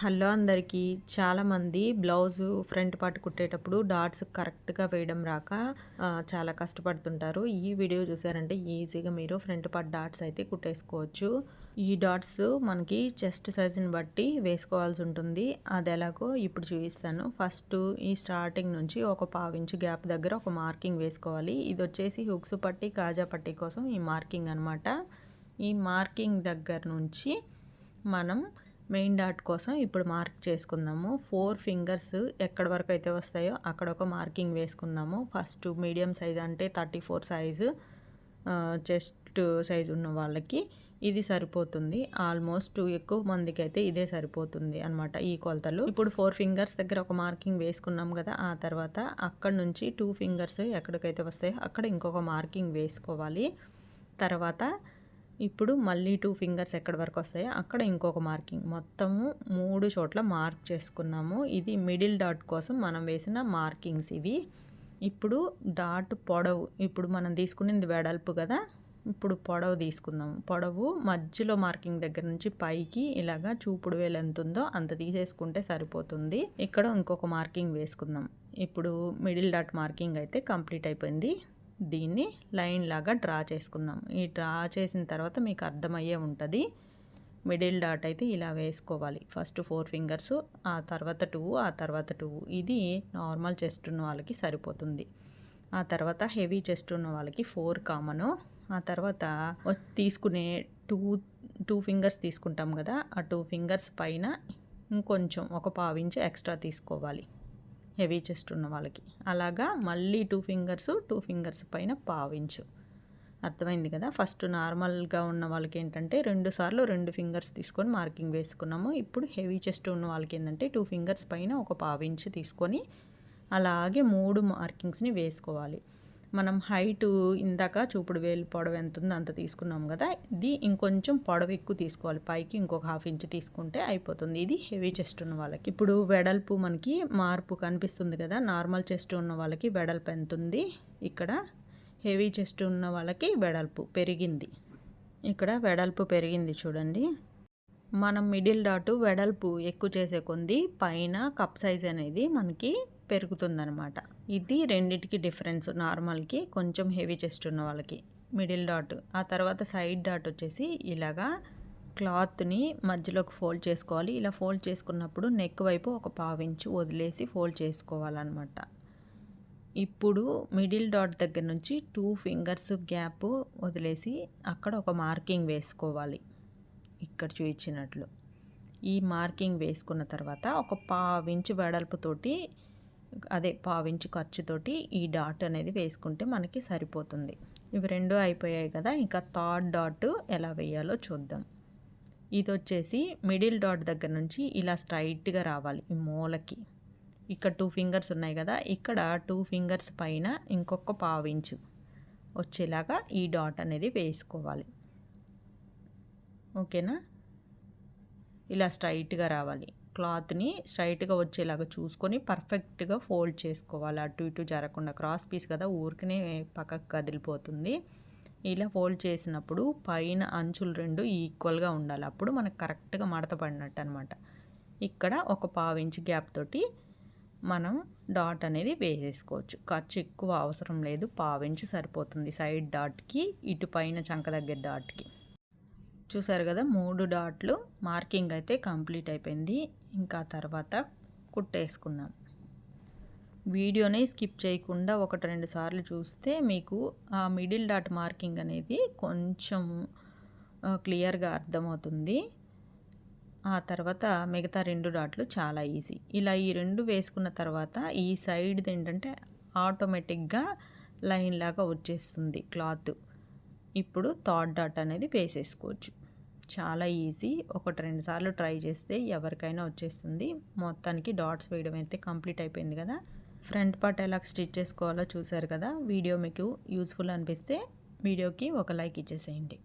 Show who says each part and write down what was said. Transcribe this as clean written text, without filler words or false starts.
Speaker 1: Hello అందరికీ. చాలామంది blouse front part కుట్టేటప్పుడు డాట్స్ కరెక్ట్‌గా వేయడం రాక చాలా కష్టపడుతుంటారు. ఈ వీడియో చూసారంటే ఈజీగా మీరు ఫ్రంట్ పార్ట్ డాట్స్ అయితే కుట్టేసుకోవచ్చు. ఈ డాట్స్ మనకి చెస్ట్ సైజుని బట్టి వేసుకోవాల్సి ఉంటుంది. అది ఎలాగో ఇప్పుడు చూపిస్తాను. ఫస్ట్ ఈ స్టార్టింగ్ నుంచి ఒక పావించు గ్యాప్ దగ్గర ఒక మార్కింగ్ వేసుకోవాలి. ఇది వచ్చేసి హుక్స్ పట్టి, కాజా పట్టి కోసం ఈ మార్కింగ్ అనమాట. ఈ మార్కింగ్ దగ్గర నుంచి మనం మెయిన్ డాట్ కోసం ఇప్పుడు మార్క్ చేసుకుందాము. 4 ఫింగర్స్ ఎక్కడి వరకు అయితే వస్తాయో అక్కడ ఒక మార్కింగ్ వేసుకుందాము. ఫస్ట్ మీడియం సైజ్ అంటే 34 సైజు చెస్ట్ సైజు ఉన్న వాళ్ళకి ఇది సరిపోతుంది. ఆల్మోస్ట్ ఎక్కువ మందికి అయితే ఇదే సరిపోతుంది అనమాట ఈ కొలతలు. ఇప్పుడు 4 ఫింగర్స్ దగ్గర ఒక మార్కింగ్ వేసుకున్నాం కదా. ఆ తర్వాత అక్కడ నుంచి 2 ఫింగర్స్ ఎక్కడికైతే వస్తాయో అక్కడ ఇంకొక మార్కింగ్ వేసుకోవాలి. తర్వాత ఇప్పుడు మళ్ళీ 2 ఫింగర్స్ ఎక్కడి వరకు వస్తాయో అక్కడ ఇంకొక మార్కింగ్, మొత్తము 3 చోట్ల మార్క్ చేసుకున్నాము. ఇది మిడిల్ డాట్ కోసం మనం వేసిన మార్కింగ్స్ ఇవి. ఇప్పుడు డాట్ పొడవు, ఇప్పుడు మనం తీసుకునేది వెడల్పు కదా, ఇప్పుడు పొడవు తీసుకుందాం. పొడవు మధ్యలో మార్కింగ్ దగ్గర నుంచి పైకి ఇలాగా చూపుడు వేలు ఎంత ఉందో అంత తీసేసుకుంటే సరిపోతుంది. ఇక్కడ ఇంకొక మార్కింగ్ వేసుకుందాం. ఇప్పుడు మిడిల్ డాట్ మార్కింగ్ అయితే కంప్లీట్ అయిపోయింది. దీన్ని లైన్ లాగా డ్రా చేసుకుందాం. ఈ డ్రా చేసిన తర్వాత మీకు అర్థమయ్యే ఉంటుంది. మిడిల్ డాట్ అయితే ఇలా వేసుకోవాలి. ఫస్ట్ 4 ఫింగర్స్, ఆ తర్వాత 2, ఆ తర్వాత 2. ఇది నార్మల్ చెస్ట్ ఉన్న వాళ్ళకి సరిపోతుంది. ఆ తర్వాత హెవీ చెస్ట్ ఉన్న వాళ్ళకి 4 కామను. ఆ తర్వాత తీసుకునే 2 ఫింగర్స్ తీసుకుంటాం కదా, ఆ 2 ఫింగర్స్ పైన ఇంకొంచెం ఒక పావించి ఎక్స్ట్రా తీసుకోవాలి హెవీ చెస్ట్ ఉన్న వాళ్ళకి. అలాగా మళ్ళీ 2 ఫింగర్స్ పైన పావించు. అర్థమైంది కదా. ఫస్ట్ నార్మల్గా ఉన్న వాళ్ళకి ఏంటంటే 2 సార్లు 2 ఫింగర్స్ తీసుకొని మార్కింగ్ వేసుకున్నాము. ఇప్పుడు హెవీ చెస్ట్ ఉన్న వాళ్ళకి ఏంటంటే 2 ఫింగర్స్ పైన ఒక పావించు తీసుకొని అలాగే 3 మార్కింగ్స్ని వేసుకోవాలి. మనం హైటు ఇందాక చూపుడు వేలు పొడవు ఎంత ఉందో అంత తీసుకున్నాం కదా, ఇది ఇంకొంచెం పొడవు ఎక్కువ తీసుకోవాలి. పైకి ఇంకొక 1/2 ఇంచ్ తీసుకుంటే అయిపోతుంది. ఇది హెవీ చెస్ట్ ఉన్న వాళ్ళకి. ఇప్పుడు వెడల్పు మనకి మార్పు కనిపిస్తుంది కదా, నార్మల్ చెస్ట్ ఉన్న వాళ్ళకి వెడల్పు ఎంత ఉంది, ఇక్కడ హెవీ చెస్ట్ ఉన్న వాళ్ళకి వెడల్పు పెరిగింది. ఇక్కడ వెడల్పు పెరిగింది చూడండి. మనం మిడిల్ డాట్ వెడల్పు ఎక్కువ చేసే కొంది పైన కప్ సైజ్ అనేది మనకి పెరుగుతుందనమాట. ఇది రెండిటికి డిఫరెన్స్. నార్మల్కి కొంచెం హెవీ చెస్ట్ ఉన్న వాళ్ళకి మిడిల్ డాట్. ఆ తర్వాత సైడ్ డాట్ వచ్చేసి ఇలాగా క్లాత్ని మధ్యలోకి ఫోల్డ్ చేసుకోవాలి. ఇలా ఫోల్డ్ చేసుకున్నప్పుడు నెక్ వైపు ఒక పావించు వదిలేసి ఫోల్డ్ చేసుకోవాలన్నమాట. ఇప్పుడు మిడిల్ డాట్ దగ్గర నుంచి 2 ఫింగర్స్ గ్యాప్ వదిలేసి అక్కడ ఒక మార్కింగ్ వేసుకోవాలి. ఇక్కడ చూపించినట్లు ఈ మార్కింగ్ వేసుకున్న తర్వాత ఒక పావించు వెడల్పుతోటి, అదే పావించు ఖర్చుతోటి ఈ డాట్ అనేది వేసుకుంటే మనకి సరిపోతుంది. ఇవి 2 అయిపోయాయి కదా. ఇంకా థర్డ్ డాట్ ఎలా వేయాలో చూద్దాం. ఇది వచ్చేసి మిడిల్ డాట్ దగ్గర నుంచి ఇలా స్ట్రైట్గా రావాలి ఈ మూలకి. ఇక్కడ 2 ఫింగర్స్ ఉన్నాయి కదా, ఇక్కడ 2 ఫింగర్స్ పైన ఇంకొక పావించు వచ్చేలాగా ఈ డాట్ అనేది వేసుకోవాలి. ఓకేనా. ఇలా స్ట్రైట్గా రావాలి. క్లాత్ని స్ట్రైట్గా వచ్చేలాగా చూసుకొని పర్ఫెక్ట్గా ఫోల్డ్ చేసుకోవాలి. అటు ఇటు జరగకుండా. క్రాస్ పీస్ కదా, ఊరికనే పక్కకు కదిలిపోతుంది. ఇలా ఫోల్డ్ చేసినప్పుడు పైన అంచులు 2 ఈక్వల్గా ఉండాలి. అప్పుడు మనకు కరెక్ట్గా మడత పడినట్టు అనమాట. ఇక్కడ ఒక పావించి గ్యాప్ తోటి మనం డాట్ అనేది వేసేసుకోవచ్చు. ఖర్చు ఎక్కువ అవసరం లేదు, పావించి సరిపోతుంది సైడ్ డాట్కి, ఇటు పైన చంక దగ్గర డాట్కి. చూసారు కదా, 3 డాట్లు మార్కింగ్ అయితే కంప్లీట్ అయిపోయింది. ఇంకా తర్వాత కుట్టేసుకుందాం. వీడియోని స్కిప్ చేయకుండా 1-2 సార్లు చూస్తే మీకు ఆ మిడిల్ డాట్ మార్కింగ్ అనేది కొంచెం క్లియర్గా అర్థమవుతుంది. ఆ తర్వాత మిగతా 2 డాట్లు చాలా ఈజీ. ఇలా ఈ 2 వేసుకున్న తర్వాత ఈ సైడ్ది ఏంటంటే ఆటోమేటిక్గా లైన్ లాగా వచ్చేస్తుంది క్లాత్. ఇప్పుడు థర్డ్ డాట్ అనేది వేసేసుకోవచ్చు. చాలా ఈజీ. 1-2 సార్లు ట్రై చేస్తే ఎవరికైనా వచ్చేస్తుంది. మొత్తానికి డాట్స్ వేయడం అయితే కంప్లీట్ అయిపోయింది కదా. ఫ్రంట్ పార్ట్ ఎలా స్టిచ్ చేసుకోవాలో చూసారు కదా. వీడియో మీకు యూస్ఫుల్ అనిపిస్తే వీడియోకి ఒక లైక్ ఇచ్చేసేయండి.